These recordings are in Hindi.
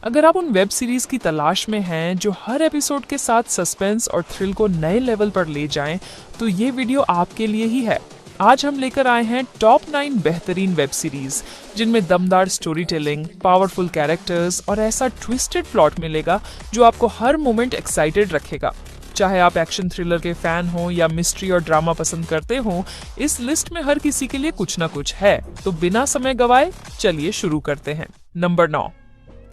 अगर आप उन वेब सीरीज की तलाश में हैं जो हर एपिसोड के साथ सस्पेंस और थ्रिल को नए लेवल पर ले जाएं, तो ये वीडियो आपके लिए ही है। आज हम लेकर आए हैं टॉप 9 बेहतरीन वेब सीरीज जिनमें दमदार स्टोरी टेलिंग, पावरफुल कैरेक्टर्स और ऐसा ट्विस्टेड प्लॉट मिलेगा जो आपको हर मोमेंट एक्साइटेड रखेगा। चाहे आप एक्शन थ्रिलर के फैन हो या मिस्ट्री और ड्रामा पसंद करते हो, इस लिस्ट में हर किसी के लिए कुछ ना कुछ है। तो बिना समय गवाए चलिए शुरू करते हैं। नंबर 9।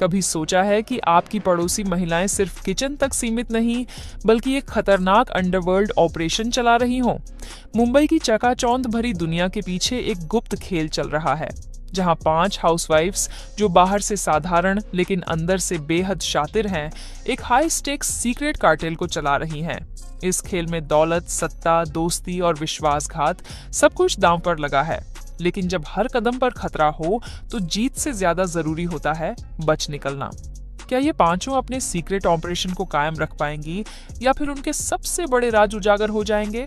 कभी सोचा है कि आपकी पड़ोसी महिलाएं सिर्फ किचन तक सीमित नहीं बल्कि एक खतरनाक अंडरवर्ल्ड ऑपरेशन चला रही हों? मुंबई की चकाचौंध भरी दुनिया के पीछे एक गुप्त खेल चल रहा है, जहां 5 हाउसवाइफ्स जो बाहर से साधारण लेकिन अंदर से बेहद शातिर हैं, एक हाई स्टेक्स सीक्रेट कार्टेल को चला रही हैं। इस खेल में दौलत, सत्ता, दोस्ती और विश्वासघात सब कुछ दांव पर लगा है। लेकिन जब हर कदम पर खतरा हो तो जीत से ज्यादा जरूरी होता है बच निकलना। क्या ये पांचों अपने सीक्रेट ऑपरेशन को कायम रख पाएंगी या फिर उनके सबसे बड़े राज उजागर हो जाएंगे?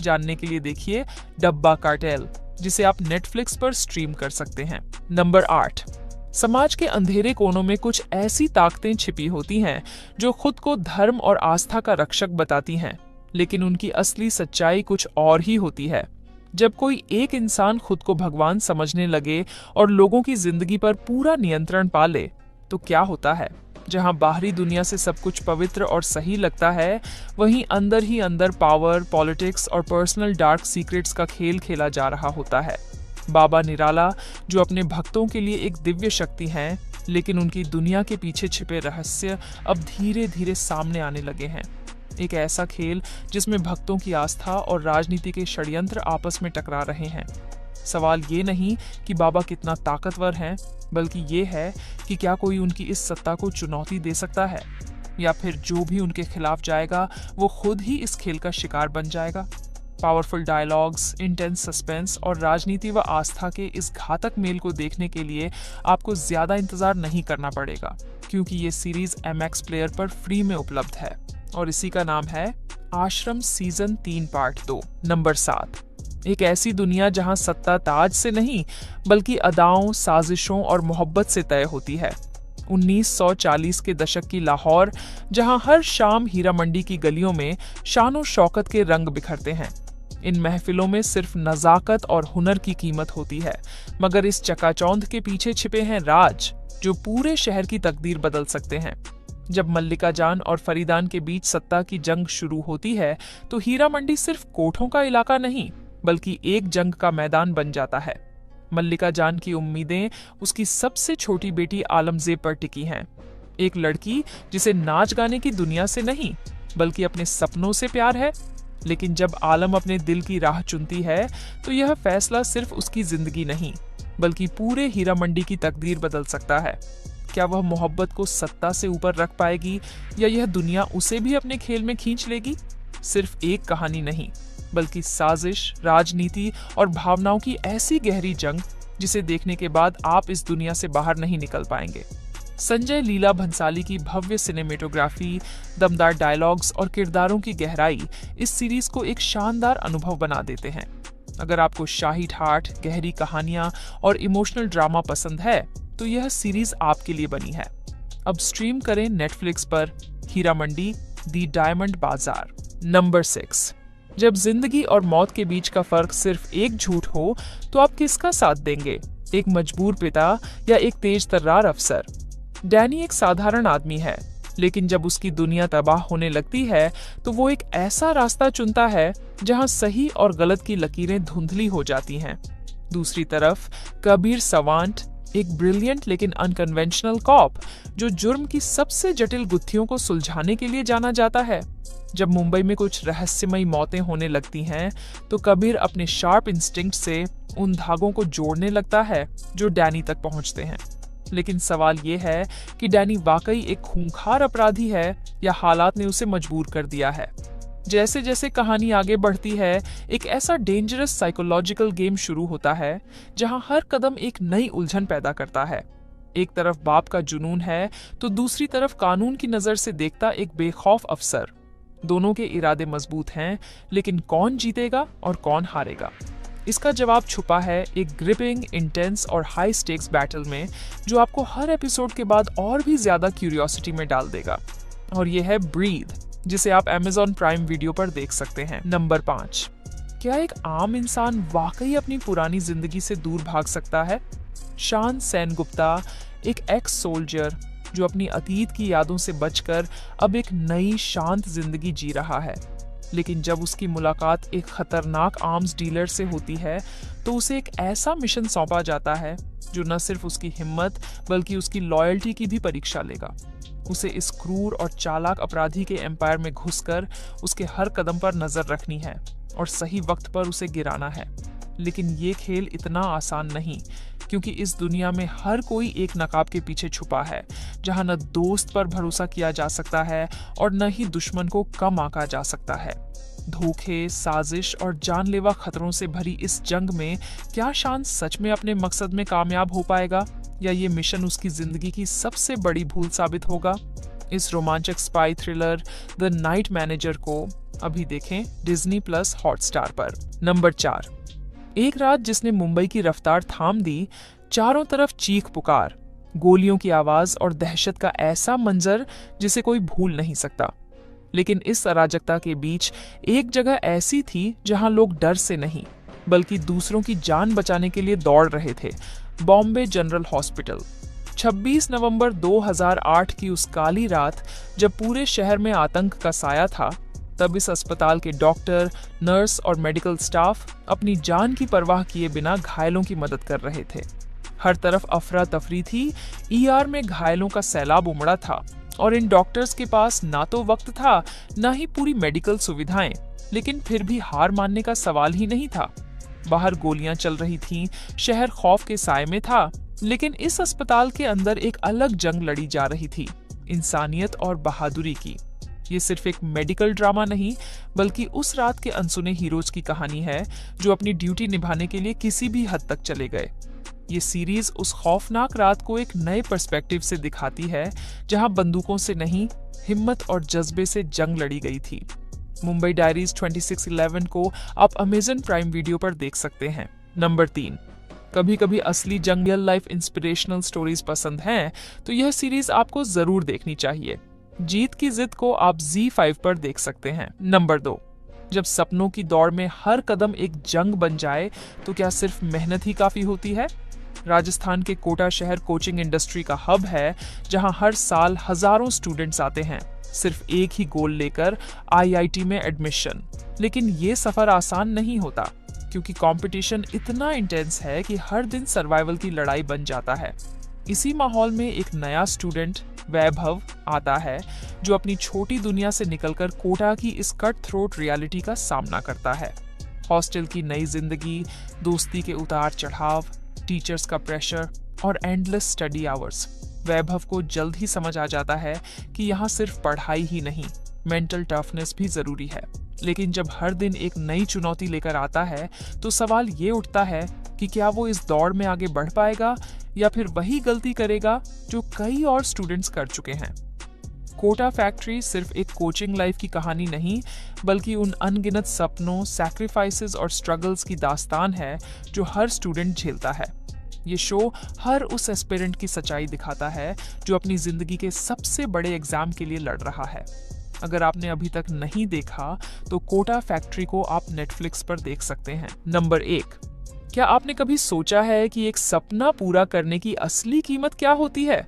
जानने के लिए देखिए डब्बा कार्टेल, जिसे आप नेटफ्लिक्स पर स्ट्रीम कर सकते हैं। नंबर 8। समाज के अंधेरे कोनों में कुछ ऐसी ताकतें छिपी होती हैं जो खुद को धर्म और आस्था का रक्षक बताती हैं, लेकिन उनकी असली सच्चाई कुछ और ही होती है। जब कोई एक इंसान खुद को भगवान समझने लगे और लोगों की जिंदगी पर पूरा नियंत्रण पा ले, तो क्या होता है? जहां बाहरी दुनिया से सब कुछ पवित्र और सही लगता है, वहीं अंदर ही अंदर पावर, पॉलिटिक्स और पर्सनल डार्क सीक्रेट्स का खेल खेला जा रहा होता है। बाबा निराला, जो अपने भक्तों के लिए एक दिव्य शक्ति हैं, लेकिन उनकी दुनिया के पीछे छिपे रहस्य अब धीरे धीरे सामने आने लगे हैं। एक ऐसा खेल जिसमें भक्तों की आस्था और राजनीति के षड्यंत्र आपस में टकरा रहे हैं। सवाल ये नहीं कि बाबा कितना ताकतवर हैं, बल्कि ये है कि क्या कोई उनकी इस सत्ता को चुनौती दे सकता है, या फिर जो भी उनके खिलाफ जाएगा वो खुद ही इस खेल का शिकार बन जाएगा। पावरफुल डायलॉग्स, इंटेंस सस्पेंस और राजनीति व आस्था के इस घातक मेल को देखने के लिए आपको ज्यादा इंतजार नहीं करना पड़ेगा, क्योंकि ये सीरीज MX प्लेयर पर फ्री में उपलब्ध है और इसी का नाम है आश्रम सीजन 3 पार्ट 2। नंबर 7। एक ऐसी दुनिया जहां सत्ता ताज से नहीं बल्कि अदाओं, साजिशों और मोहब्बत से तय होती है। 1940 के दशक की लाहौर, जहां हर शाम हीरा मंडी की गलियों में शान और शौकत के रंग बिखरते हैं। इन महफिलों में सिर्फ नजाकत और हुनर की कीमत होती है, मगर इस चकाचौंध के पीछे छिपे हैं राज जो पूरे शहर की तकदीर बदल सकते हैं। जब मल्लिका जान और फरीदान के बीच सत्ता की जंग शुरू होती है, तो हीरा मंडी सिर्फ कोठों का इलाका नहीं बल्कि एक जंग का मैदान बन जाता है। मल्लिका जान की उम्मीदें उसकी सबसे छोटी बेटी आलमजेब पर टिकी हैं, एक लड़की जिसे नाच गाने की दुनिया से नहीं बल्कि अपने सपनों से प्यार है। लेकिन जब आलम अपने दिल की राह चुनती है, तो यह फैसला सिर्फ उसकी जिंदगी नहीं बल्कि पूरे हीरा मंडी की तकदीर बदल सकता है। क्या वह मोहब्बत को सत्ता से ऊपर रख पाएगी या यह दुनिया उसे भी अपने खेल में खींच लेगी? सिर्फ एक कहानी नहीं बल्कि साजिश, राजनीति और भावनाओं की ऐसी गहरी जंग जिसे देखने के बाद आप इस दुनिया से बाहर नहीं निकल पाएंगे। संजय लीला भंसाली की भव्य सिनेमेटोग्राफी, दमदार डायलॉग्स और किरदारों की गहराई इस सीरीज को एक शानदार अनुभव बना देते हैं। अगर आपको शाही ठाठ, गहरी कहानियां और इमोशनल ड्रामा पसंद है, तो यह सीरीज आपके लिए बनी है। अब स्ट्रीम करें नेटफ्लिक्स पर हीरा मंडी दी डायमंड बाजार। नंबर 6। जब जिंदगी और मौत के बीच का फर्क सिर्फ एक झूठ हो, तो आप किसका साथ देंगे? एक मजबूर पिता या एक तेज तर्रार अफसर? डैनी एक साधारण आदमी है, लेकिन जब उसकी दुनिया तबाह होने लगती है, तो वो एक ऐसा रास्ता चुनता है जहां सही और गलत की लकीरें धुंधली हो जाती हैं। दूसरी तरफ कबीर सवांट, एक ब्रिलियंट लेकिन अनकन्वेंशनल कॉप जो जुर्म की सबसे जटिल गुत्थियों को सुलझाने के लिए जाना जाता है। जब मुंबई में कुछ रहस्यमयी मौतें होने लगती हैं, तो कबीर अपने शार्प इंस्टिंक्ट से उन धागों को जोड़ने लगता है जो डैनी तक पहुंचते हैं। लेकिन सवाल ये है कि डैनी वाकई एक खूंखार अपराधी है या हालात ने उसे मजबूर कर दिया है। जैसे जैसे कहानी आगे बढ़ती है, एक ऐसा डेंजरस साइकोलॉजिकल गेम शुरू होता है जहां हर कदम एक नई उलझन पैदा करता है। एक तरफ बाप का जुनून है, तो दूसरी तरफ कानून की नजर से देखता एक बेखौफ अफसर। दोनों के इरादे मजबूत हैं, लेकिन कौन जीतेगा और कौन हारेगा? इसका जवाब छुपा है एक ग्रिपिंग, इंटेंस और हाई स्टेक्स बैटल में, जो आपको हर एपिसोड के बाद और भी ज्यादा क्यूरियोसिटी में डाल देगा। और ये है ब्रीथ, जिसे आप Amazon प्राइम वीडियो पर देख सकते हैं। नंबर 5, क्या एक आम इंसान वाकई अपनी पुरानी जिंदगी से दूर भाग सकता है? शान सेनगुप्ता एक एक्स सोल्जर जो अपनी अतीत की यादों से बचकर अब एक नई शांत जिंदगी जी रहा है। लेकिन जब उसकी मुलाकात एक खतरनाक आर्म्स डीलर से होती है तो उसे एक ऐसा मिशन सौंपा जाता है जो न सिर्फ उसकी हिम्मत बल्कि उसकी लॉयल्टी की भी परीक्षा लेगा। उसे इस क्रूर और चालाक अपराधी के एम्पायर में घुसकर उसके हर कदम पर नजर रखनी है और सही वक्त पर उसे गिराना है। लेकिन ये खेल इतना आसान नहीं, क्योंकि इस दुनिया में हर कोई एक नकाब के पीछे छुपा है, जहां न दोस्त पर भरोसा किया जा सकता है और न ही दुश्मन को कम आंका जा सकता है। धोखे, साजिश और जानलेवा खतरों से भरी इस जंग में क्या शान सच में अपने मकसद में कामयाब हो पाएगा, या ये मिशन उसकी जिंदगी की सबसे बड़ी भूल साबित होगा? इस रोमांचक spy thriller the night manager को अभी देखें Disney+ हॉटस्टार पर। नंबर 4, एक रात जिसने मुंबई की रफ्तार थाम दी, चारों तरफ चीख पुकार, गोलियों की आवाज और दहशत का ऐसा मंजर जिसे कोई भूल नहीं सकता। लेकिन इस अराजकता के बीच एक जगह ऐसी थी जहां लोग डर से नहीं बल्कि दूसरों की जान बचाने के लिए दौड़ रहे थे। Bombay general hospital. 26 नवंबर 2008 की उस काली रात जब पूरे शहर में आतंक का साया था, तब इस अस्पताल के डॉक्टर, नर्स और मेडिकल स्टाफ अपनी जान की परवाह किए बिना घायलों की मदद कर रहे थे। हर तरफ अफरा तफरी थी, ER में घायलों का सैलाब उमड़ा था और इन डॉक्टर्स के पास ना तो वक्त था ना ही पूरी मेडिकल सुविधाएं, लेकिन फिर भी हार मानने का सवाल ही नहीं था। बाहर गोलियां चल रही थीं, शहर खौफ के साए में था, लेकिन इस अस्पताल के अंदर एक अलग जंग लड़ी जा रही थी, इंसानियत और बहादुरी की। ये सिर्फ एक मेडिकल ड्रामा नहीं बल्कि उस रात के अनसुने हीरोज की कहानी है जो अपनी ड्यूटी निभाने के लिए किसी भी हद तक चले गए। ये सीरीज उस खौफनाक रात को एक नए पर्सपेक्टिव से दिखाती है, जहां बंदूकों से नहीं, हिम्मत और जज्बे से जंग लड़ी गई थी। मुंबई डायरीज 26/11 को आप Amazon प्राइम वीडियो पर देख सकते हैं। नंबर 3, कभी कभी असली जंग रियल लाइफ इंस्पिरेशनल स्टोरीज पसंद हैं तो यह सीरीज आपको जरूर देखनी चाहिए। जीत की जिद को आप ZEE5 पर देख सकते हैं। नंबर 2, जब सपनों की दौड़ में हर कदम एक जंग बन जाए तो क्या सिर्फ मेहनत ही काफी होती है? राजस्थान के कोटा शहर कोचिंग इंडस्ट्री का हब है, जहां हर साल हजारों स्टूडेंट्स आते हैं सिर्फ एक ही गोल लेकर, IIT में एडमिशन। लेकिन ये सफर आसान नहीं होता, क्योंकि कंपटीशन इतना इंटेंस है कि हर दिन सर्वाइवल की लड़ाई बन जाता है। इसी माहौल में एक नया स्टूडेंट वैभव आता है, जो अपनी छोटी दुनिया से निकलकर कोटा की इस कट थ्रोट रियलिटी का सामना करता है। हॉस्टल की नई जिंदगी, दोस्ती के उतार चढ़ाव, टीचर्स का प्रेशर और एंडलेस स्टडी आवर्स। वैभव को जल्द ही समझ आ जाता है कि यहाँ सिर्फ पढ़ाई ही नहीं, मेंटल टफनेस भी जरूरी है। लेकिन जब हर दिन एक नई चुनौती लेकर आता है तो सवाल ये उठता है कि क्या वो इस दौड़ में आगे बढ़ पाएगा या फिर वही गलती करेगा जो कई और स्टूडेंट्स कर चुके हैं। कोटा फैक्ट्री सिर्फ एक कोचिंग लाइफ की कहानी नहीं बल्कि उन अनगिनत सपनों, सैक्रिफाइसेस और स्ट्रगल्स की दास्तान है जो हर स्टूडेंट झेलता है। ये शो हर उस एस्पिरेंट की सच्चाई दिखाता है जो अपनी जिंदगी के सबसे बड़े एग्जाम के लिए लड़ रहा है। अगर आपने अभी तक नहीं देखा तो कोटा फैक्ट्री को आप Netflix पर देख सकते हैं। नंबर 1, क्या आपने कभी सोचा है कि एक सपना पूरा करने की असली कीमत क्या होती है?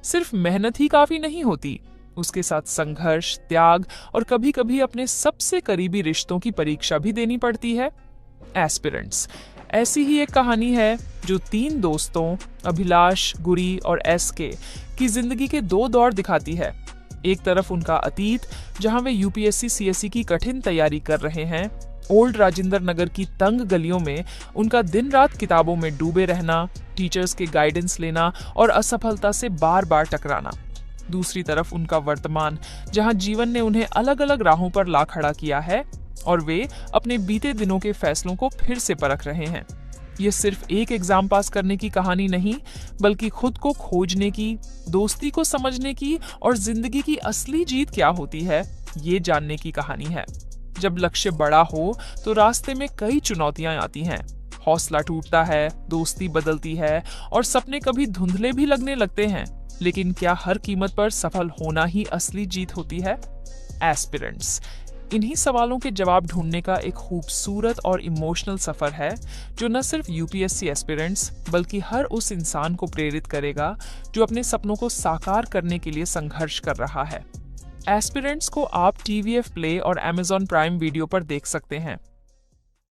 सिर्फ मेहनत ही काफी नहीं होती, उसके साथ संघर्ष, त्याग और कभी कभी अपने सबसे करीबी रिश्तों की परीक्षा भी देनी पड़ती है। एस्पिरेंट्स ऐसी ही एक कहानी है जो 3 दोस्तों अभिलाष, गुरी और SK की जिंदगी के 2 दौर दिखाती है। एक तरफ उनका अतीत, जहां वे UPSC CSE की कठिन तैयारी कर रहे हैं। ओल्ड राजेंद्र नगर की तंग गलियों में उनका दिन रात किताबों में डूबे रहना, टीचर्स के गाइडेंस लेना और असफलता से बार बार टकराना। दूसरी तरफ उनका वर्तमान, जहां जीवन ने उन्हें अलग अलग राहों पर ला खड़ा किया है और वे अपने बीते दिनों के फैसलों को फिर से परख रहे हैं। ये सिर्फ एक एग्जाम पास करने की कहानी नहीं बल्कि खुद को खोजने की, दोस्ती को समझने की और जिंदगी की असली जीत क्या होती है ये जानने की कहानी है। जब लक्ष्य बड़ा हो तो रास्ते में कई चुनौतियां आती हैं, हौसला टूटता है, दोस्ती बदलती है और सपने कभी धुंधले भी लगने लगते हैं। लेकिन क्या हर कीमत पर सफल होना ही असली जीत होती है? एस्पिरेंट्स, इन्हीं सवालों के जवाब ढूंढने का एक खूबसूरत और इमोशनल सफर है जो न सिर्फ यूपीएससी एस्पिरेंट्स बल्कि हर उस इंसान को प्रेरित करेगा जो अपने सपनों को साकार करने के लिए संघर्ष कर रहा है। एस्पिरेंट्स को आप TVF प्ले और Amazon प्राइम वीडियो पर देख सकते हैं।